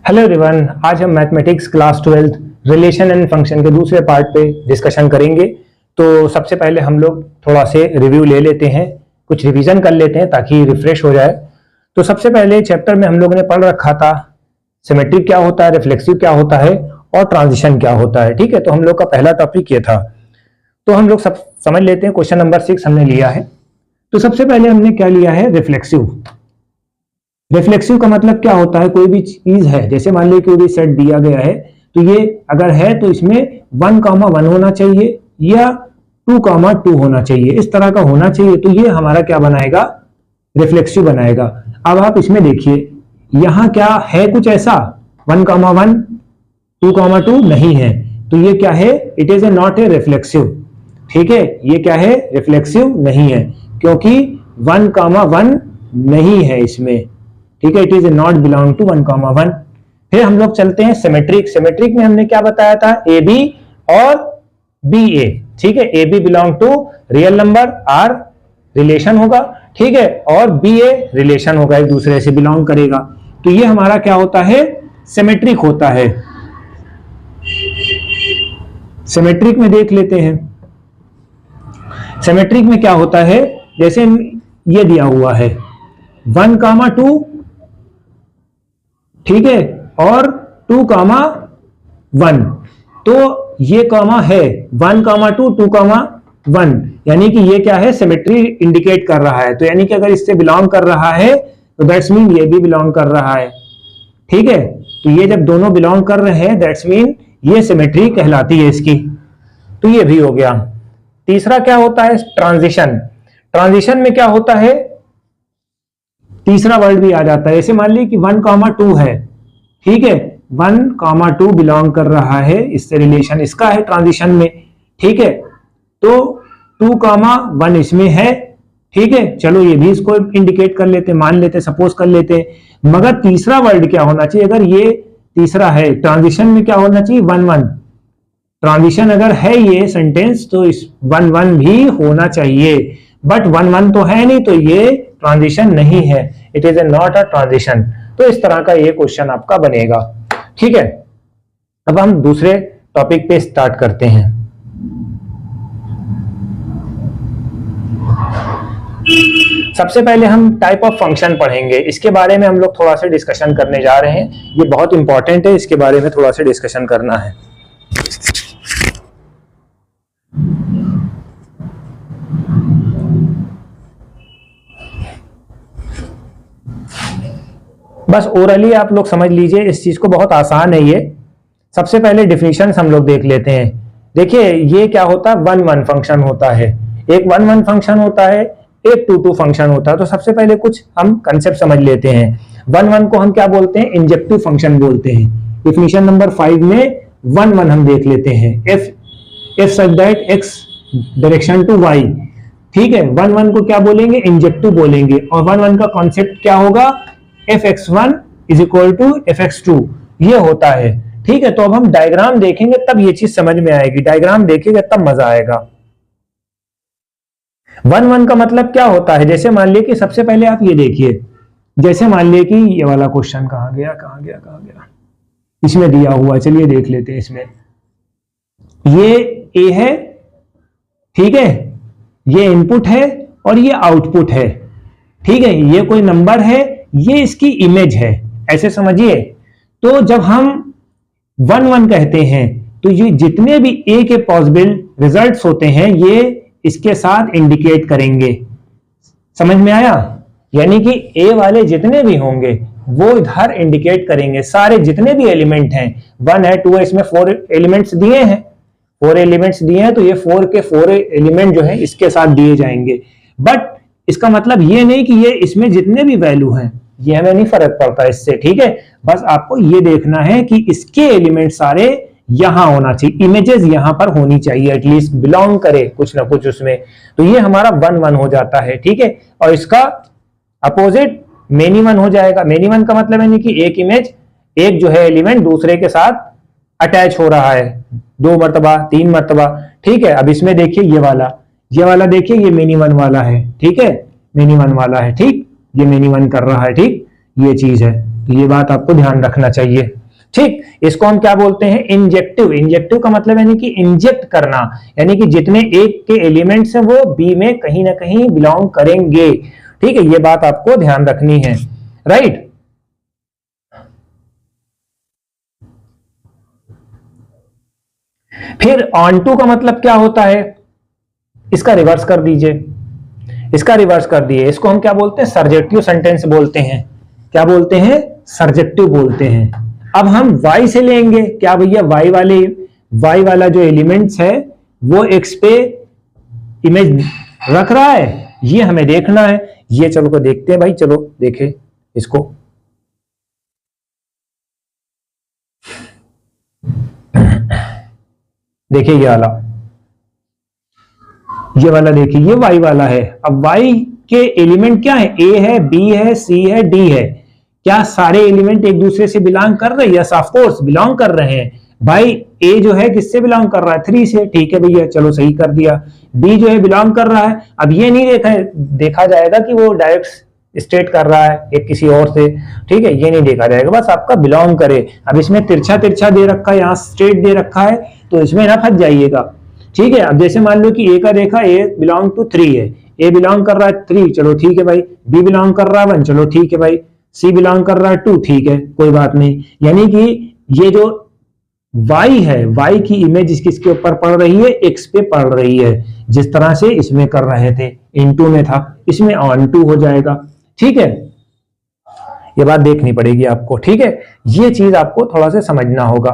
Hello everyone, आज हम mathematics class 12 relation and function के दूसरे पार्ट पे डिस्कशन करेंगे। तो सबसे पहले हम लोग थोड़ा से रिव्यू ले लेते हैं, कुछ रिवीजन कर लेते हैं ताकि रिफ्रेश हो जाए। तो सबसे पहले चैप्टर में हम लोगों ने पढ़ रखा था सिमेट्रिक क्या होता है, रिफ्लेक्सिव क्या होता है और ट्रांजिशन क्या होता है। ठीक है, तो हम लोग का पहला टॉपिक ये था। तो हम लोग सब समझ लेते हैं। क्वेश्चन नंबर 6 हमने लिया है। तो सबसे पहले हमने क्या लिया है, रिफ्लेक्सिव। रिफ्लेक्सिव का मतलब क्या होता है, कोई भी चीज है, जैसे मान लीजिए कोई भी सेट दिया गया है, तो ये अगर है तो इसमें 1,1 होना चाहिए या 2,2 होना चाहिए, इस तरह का होना चाहिए। तो ये हमारा क्या बनाएगा, रिफ्लेक्सिव बनाएगा। अब आप इसमें देखिए, यहां क्या है, कुछ ऐसा 1,1 2,2 नहीं है, तो ये क्या है, it is a not a reflexive. ठीक है, ये क्या है, रिफ्लेक्सिव नहीं है, क्योंकि 1,1 नहीं है इसमें। ठीक है, it is not belong to 1,1। फिर हम लोग चलते हैं सिमेट्रिक। सिमेट्रिक में हमने क्या बताया था, ए बी और बी ए। ठीक है, A B belong to real number, R relation होगा, ठीक है, और बी ए रिलेशन होगा, एक दूसरे से बिलोंग करेगा। तो ये हमारा क्या होता है, सिमेट्रिक होता है। सिमेट्रिक में देख लेते हैं, सिमेट्रिक में क्या होता है, जैसे ये दिया हुआ है 1,2, ठीक है, और 2,1, तो ये कॉमा है 1,2 2,1, यानी कि ये क्या है, सिमेट्री इंडिकेट कर रहा है। तो यानी कि अगर इससे बिलोंग कर रहा है तो दैट्स मीन ये भी बिलोंग कर रहा है। ठीक है, तो ये जब दोनों बिलोंग कर रहे हैं दैट्स मीन ये सिमेट्री कहलाती है इसकी। तो ये भी हो गया। तीसरा क्या होता है, ट्रांजिशन। ट्रांजिशन में क्या होता है, तीसरा वर्ड भी आ जाता है। जैसे मान लीजिए कि 1,2 है, ठीक है, 1,2 बिलोंग कर रहा है, इससे रिलेशन इसका है ट्रांजिशन में। ठीक है, तो 2,1 इसमें है। ठीक है, चलो ये भी इसको इंडिकेट कर लेते, मान लेते, सपोज कर लेते। मगर तीसरा वर्ड क्या होना चाहिए, अगर ये तीसरा है ट्रांजिशन में, क्या होना चाहिए, 1,1। ट्रांजिशन अगर है ये सेंटेंस तो इस 1,1 भी होना चाहिए, बट 1,1 तो है नहीं, तो ये ट्रांजिशन नहीं है, it is a not a transition. तो इस तरह का ये क्वेश्चन आपका बनेगा। ठीक है, अब हम दूसरे टॉपिक पे स्टार्ट करते हैं। सबसे पहले हम टाइप ऑफ फंक्शन पढ़ेंगे, इसके बारे में हम लोग थोड़ा सा डिस्कशन करने जा रहे हैं। ये बहुत इंपॉर्टेंट है, इसके बारे में थोड़ा सा डिस्कशन करना है। बस ओरली आप लोग समझ लीजिए, इस चीज को बहुत आसान है ये। सबसे पहले डिफिनीशन हम लोग देख लेते हैं। देखिए ये क्या होता है, 1,1 फंक्शन होता है, एक 1,1 फंक्शन होता है, एक 2,2 फंक्शन होता है। तो सबसे पहले कुछ हम कंसेप्ट समझ लेते हैं। 1,1 को हम क्या बोलते हैं, इंजेक्टिव फंक्शन बोलते हैं। डिफिनीशन नंबर 5 में 1,1 हम देख लेते हैं, if such that x direction to y। ठीक है, 1,1 को क्या बोलेंगे, इंजेक्टिव बोलेंगे। और 1,1 का कॉन्सेप्ट क्या होगा, fx1 is equal to fx2, ये होता है। ठीक है, तो अब हम डायग्राम देखेंगे तब ये चीज समझ में आएगी, डायग्राम देखेंगे तब मजा आएगा। 1,1 का मतलब क्या होता है, जैसे मान लीजिए कि सबसे पहले आप ये देखिए, जैसे मान लीजिए कि ये वाला क्वेश्चन कहां गया, इसमें दिया हुआ, चलिए देख लेते हैं। इसमें ये a है, ठीक है, ये इनपुट है और ये आउटपुट है। ठीक है, ये कोई नंबर है, ये इसकी इमेज है, ऐसे समझिए। तो जब हम 1,1 कहते हैं तो ये जितने भी a के पॉसिबल रिजल्ट्स होते हैं ये इसके साथ इंडिकेट करेंगे। समझ में आया, यानी कि a वाले जितने भी होंगे वो इधर इंडिकेट करेंगे, सारे जितने भी एलिमेंट हैं, 1 है 2 है, इसमें 4 एलिमेंट्स दिए हैं, 4 एलिमेंट्स दिए हैं, तो ये 4 के 4 एलिमेंट जो है इसके साथ दिए जाएंगे। बट इसका मतलब ये नहीं कि ये इसमें जितने भी वैल्यू हैं ये हमें नहीं फर्क पड़ता इससे। ठीक है, बस आपको ये देखना है कि इसके एलिमेंट सारे यहां होना चाहिए, इमेजेस यहां पर होनी चाहिए, एटलीस्ट बिलोंग करे कुछ ना कुछ उसमें। तो ये हमारा 1,1 हो जाता है। ठीक है, और इसका अपोजिट मेनी 1 हो जाएगा। मेनी 1 का मतलब है कि एक इमेज, एक जो है एलिमेंट दूसरे के साथ अटैच हो रहा है 2 मरतबा 3 मरतबा। ठीक है, अब इसमें देखिए ये वाला देखिए, ये मेनी 1 वाला है। ठीक है, मेनी 1 वाला है, ठीक, ये मेनी 1 कर रहा है, ठीक, ये चीज है। ये बात आपको ध्यान रखना चाहिए। ठीक, इसको हम क्या बोलते हैं? इंजेक्टिव। इंजेक्टिव का मतलब यानी कि इंजेक्ट करना, यानी कि जितने एक के एलिमेंट्स हैं वो बी में कहीं ना कहीं बिलोंग करेंगे। ठीक है, ये बात आपको ध्यान रखनी है, राइट। फिर ऑन टू का मतलब क्या होता है? इसका रिवर्स कर दीजिए, इसका रिवर्स कर दिए, इसको हम क्या बोलते हैं? सर्जेक्टिव सेंटेंस बोलते हैं। क्या बोलते हैं? सर्जेक्टिव बोलते हैं। अब हम y से लेंगे क्या भैया? y वाला जो एलिमेंट्स है वो x पे इमेज रख रहा है, ये हमें देखना है। ये चलो को देखते हैं भाई, चलो देखें इसको। देखिए ये वाला देखिए, ये y वाला है। अब y के एलिमेंट क्या है? a है, b है, c है, d है। क्या सारे एलिमेंट एक दूसरे से बिलोंग कर रहे हैं? यस ऑफ कोर्स बिलोंग कर रहे हैं। भाई a जो है किससे बिलोंग कर रहा है? 3 से। ठीक है भैया, चलो सही कर दिया। b जो है बिलोंग कर रहा है। अब ये नहीं देखा जाएगा कि वो डायरेक्ट स्टेट कर रहा है एक किसी और से। ठीक है, ये नहीं देखा जाएगा, बस आपका बिलोंग करे। अब इसमें तिरछा तिरछा दे रखा है, यहाँ स्ट्रेट दे रखा है, तो इसमें ना फंस जाइएगा। ठीक है, अब जैसे मान लो कि ए का देखा, ए बिलोंग टू 3 है, ए बिलोंग कर रहा है 3, चलो ठीक है भाई। बी बिलोंग कर रहा है 1, चलो ठीक है भाई। सी बिलोंग कर रहा है 2, ठीक है, कोई बात नहीं। यानी कि ये जो y है, y की इमेज किसके ऊपर पड़ रही है? x पे पड़ रही है। जिस तरह से इसमें कर रहे थे, इनटू में था, इसमें ऑन टू हो जाएगा। ठीक है, ये बात देखनी पड़ेगी आपको। ठीक है, ये चीज आपको थोड़ा सा समझना होगा।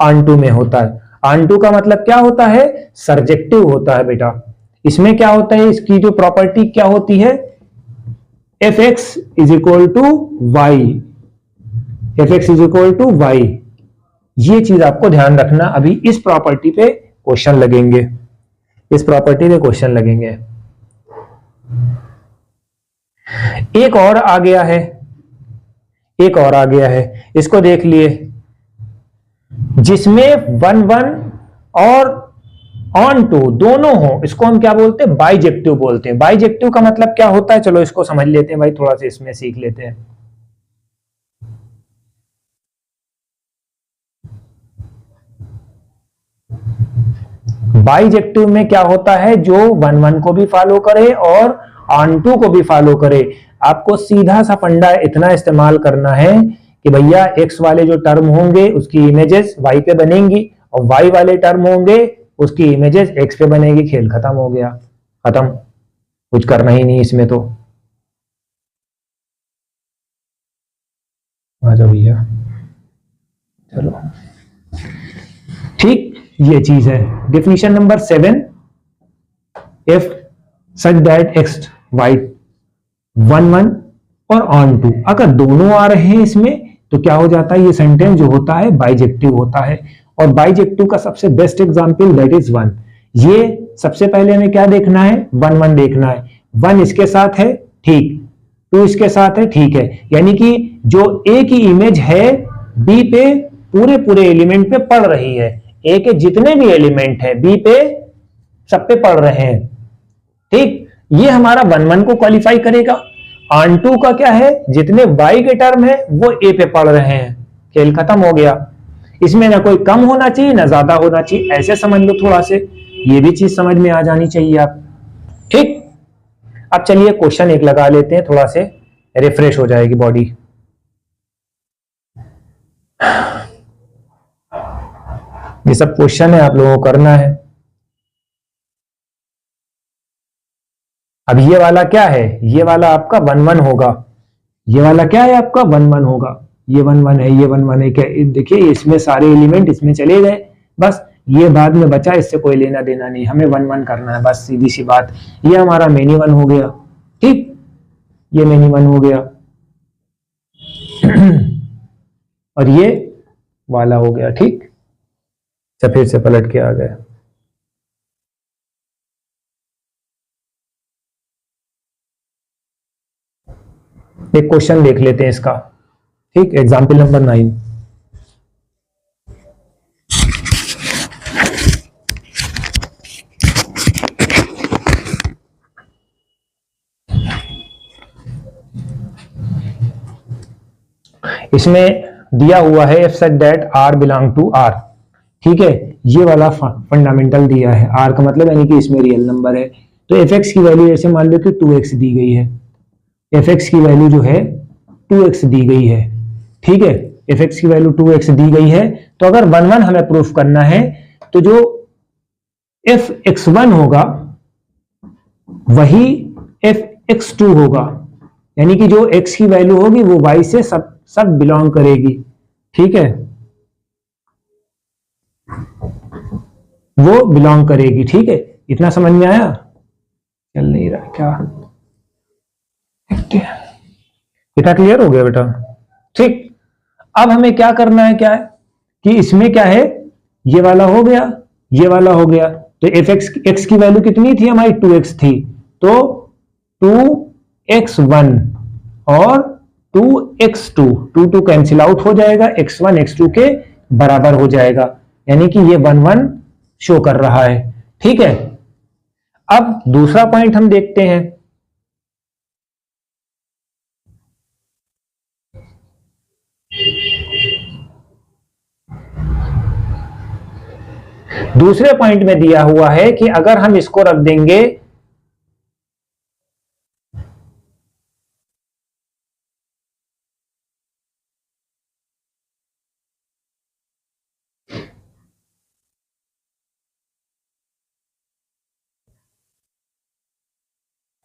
ऑन टू में होता है, ऑन टू का मतलब क्या होता है? सर्जेक्टिव होता है बेटा। इसमें क्या होता है? इसकी जो प्रॉपर्टी क्या होती है? fx is equal to y, fx is equal to y. ये चीज आपको ध्यान रखना। अभी इस प्रॉपर्टी पे क्वेश्चन लगेंगे, इस प्रॉपर्टी पे क्वेश्चन लगेंगे। एक और आ गया है, एक और आ गया है, इसको देख लिए, जिसमें 1 1 और ऑन टू दोनों हो, इसको हम क्या बोलते हैं? बाइजेक्टिव बोलते हैं। बाइजेक्टिव का मतलब क्या होता है? चलो इसको समझ लेते हैं भाई, थोड़ा सा इसमें सीख लेते हैं। बाइजेक्टिव में क्या होता है? जो 1 1 को भी फॉलो करे और ऑन टू को भी फॉलो करे। आपको सीधा सा फंडा इतना इस्तेमाल करना है कि भैया x वाले जो टर्म होंगे उसकी इमेजेस y पे बनेंगी, और y वाले टर्म होंगे उसकी इमेजेस x पे बनेगी। खेल खत्म हो गया, खत्म, कुछ करना ही नहीं इसमें। तो आ जाओ भैया, चलो ठीक, ये चीज है। Definition number 7, if such that x y 1 1 और ऑन टू, अगर दोनों आ रहे हैं इसमें तो क्या हो जाता है? ये सेंटेंस जो होता है बाइजेक्टिव होता है। और बाइजेक्टिव का सबसे बेस्ट एग्जांपल दैट इज 1। ये सबसे पहले हमें क्या देखना है? 1 1 देखना है। 1 इसके साथ है, ठीक, 2 इसके साथ है, ठीक है। यानी कि जो ए की इमेज है बी पे पूरे पूरे एलिमेंट पे पड़ रही है। ए के जितने भी एलिमेंट हैं बी पे सब पे पड़ रहे हैं। ठीक, ये हमारा 1 1 को क्वालिफाई करेगा। ऑन टू का क्या है? जितने y के टर्म है वो a पे पड़ रहे हैं। खेल खत्म हो गया। इसमें ना कोई कम होना चाहिए ना ज्यादा होना चाहिए, ऐसे समझ लो थोड़ा से, ये भी चीज समझ में आ जानी चाहिए आप। ठीक, अब चलिए क्वेश्चन एक लगा लेते हैं, थोड़ा से रिफ्रेश हो जाएगी बॉडी। ये सब क्वेश्चन है, आप लोगों को करना है। अब ये वाला क्या है? ये वाला आपका 1 1 होगा। ये वाला क्या है आपका? 1 1 होगा। ये 1 1 है, ये 1 1 है। क्या देखिए, इसमें सारे एलिमेंट इसमें चले गए, बस ये बाद में बचा, इससे कोई लेना देना नहीं, हमें 1 1 करना है, बस सीधी सी बात। ये हमारा मेनी 1 हो गया। ठीक, ये मेनी 1 हो गया और ये वाला हो गया। ठीक, अच्छा फिर से पलट के आ गए। एक क्वेश्चन देख लेते हैं इसका। ठीक, एग्जाम्पल नंबर 9। इसमें दिया हुआ है f such that R belong to R, ठीक है, ये वाला फंडामेंटल दिया है, आर का मतलब यानी कि इसमें रियल नंबर है। तो एफ एक्स की वैल्यू जैसे मान लो कि 2x दी गई है, एफ एक्स की वैल्यू जो है 2x दी गई है, ठीक है, एफ एक्स की वैल्यू 2x दी गई है। तो अगर 1 1 हमें प्रूफ करना है तो जो एफ x1 होगा वही एफ x2 होगा, यानी कि जो x की वैल्यू होगी वो y से सब बिलोंग करेगी, ठीक है, वो बिलोंग करेगी, ठीक है। इतना समझ में आया? चल नहीं रहा क्या? इतना क्लियर हो गया बेटा? ठीक। अब हमें क्या करना है, क्या है कि इसमें क्या है, ये वाला हो गया, ये वाला हो गया। तो एफ एक्स की वैल्यू कितनी थी हमारी? 2x थी, तो 2x1 और 2x2, 2 कैंसिल आउट हो जाएगा, x1 x2 के बराबर हो जाएगा, यानी कि ये 1 1 शो कर रहा है, ठीक है। अब दूसरा पॉइंट हम देखते हैं। दूसरे पॉइंट में दिया हुआ है कि अगर हम इसको रख देंगे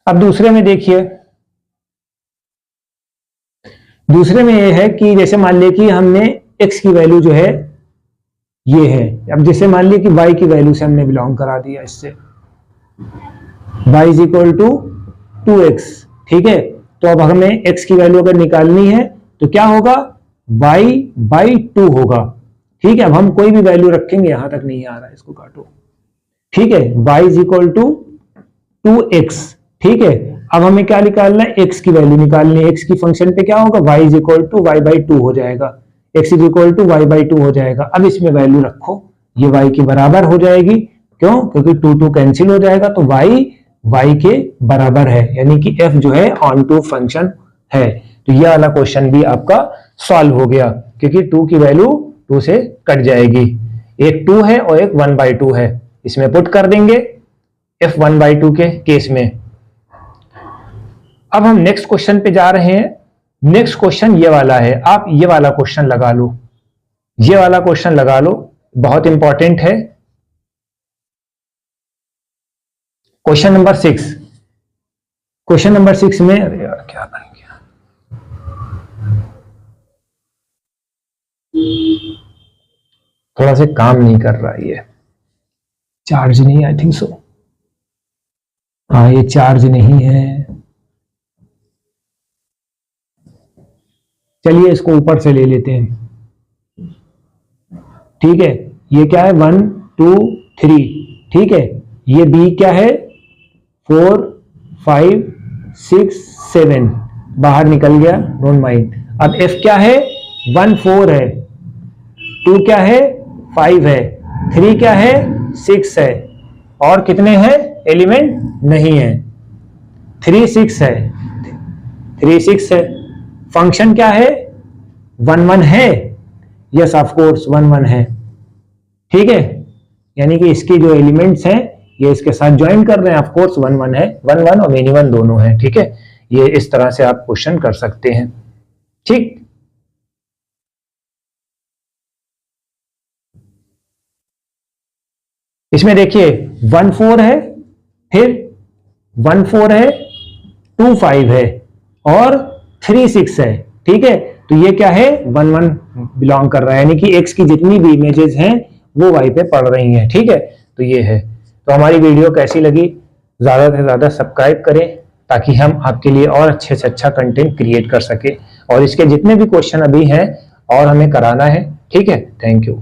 अब दूसरे में देखिए, दूसरे में यह है कि जैसे मान लिया कि हमने x की वैल्यू जो है ये है, अब जैसे मान लिया कि y की वैल्यू से हमने बिलोंग करा दिया, इससे y is equal to 2x, ठीक है। तो अब हमें x की वैल्यू अगर निकालनी है तो क्या होगा? y बाई 2 होगा, ठीक है। अब हम कोई भी वैल्यू रखेंगे, यहां तक नहीं आ रहा है, इसको काटो, ठीक है। y is equal to 2x, ठीक है। अब हमें क्या निकालना है? x की वैल्यू निकालनी है। x की फंक्शन पे क्या होगा? y is equal to y by 2 हो जाएगा, x is equal to y by 2 हो जाएगा। अब इसमें वैल्यू रखो, ये y के बराबर हो जाएगी, क्यों? क्योंकि 2 कैंसिल हो जाएगा, तो y के बराबर है, यानी कि f जो है ऑन टू फंक्शन है। तो यह वाला क्वेश्चन भी आपका सॉल्व हो गया, क्योंकि 2 की वैल्यू 2 से कट जाएगी, एक 2 है और एक 1/2 है, इसमें पुट कर देंगे f 1/2 के केस में। अब हम नेक्स्ट क्वेश्चन पे जा रहे हैं। नेक्स्ट क्वेश्चन ये वाला है, आप ये वाला क्वेश्चन लगा लो, ये वाला क्वेश्चन लगा लो, बहुत इंपॉर्टेंट है। क्वेश्चन नंबर 6, क्वेश्चन नंबर 6 में, अरे यार क्या बन गया, थोड़ा सा काम नहीं कर रहा, ये चार्ज नहीं, आई थिंक सो, हाँ ये चार्ज नहीं है। चलिए इसको ऊपर से ले लेते हैं, ठीक है। ये क्या है? 1 2 3, ठीक है। ये b क्या है? 4 5 6 7, बाहर निकल गया, डोंट माइंड। अब f क्या है? 1 4 है, 2 क्या है? 5 है, 3 क्या है? 6 है, और कितने हैं एलिमेंट? नहीं है, 3 6 है, 3 6 है। फंक्शन क्या है? 1 1 है, यस ऑफ कोर्स 1 1 है, ठीक है। यानी कि इसकी जो एलिमेंट्स हैं ये इसके साथ ज्वाइन कर रहे हैं, ऑफ कोर्स 1 1 है, 1 1 और मेनी 1 दोनों है, ठीक है। ये इस तरह से आप क्वेश्चन कर सकते हैं, ठीक। इसमें देखिए 1 4 है, फिर 1 4 है, 2 5 है और 3 6 है, ठीक है। तो ये क्या है? 1 1 बिलोंग कर रहा है, यानी कि x की जितनी भी इमेजेस हैं वो y पे पड़ रही हैं, ठीक है। तो ये है। तो हमारी वीडियो कैसी लगी? ज्यादा से ज्यादा सब्सक्राइब करें ताकि हम आपके लिए और अच्छे से अच्छा कंटेंट क्रिएट कर सके, और इसके जितने भी क्वेश्चन अभी हैं और हमें कराना है, ठीक है। Thank you.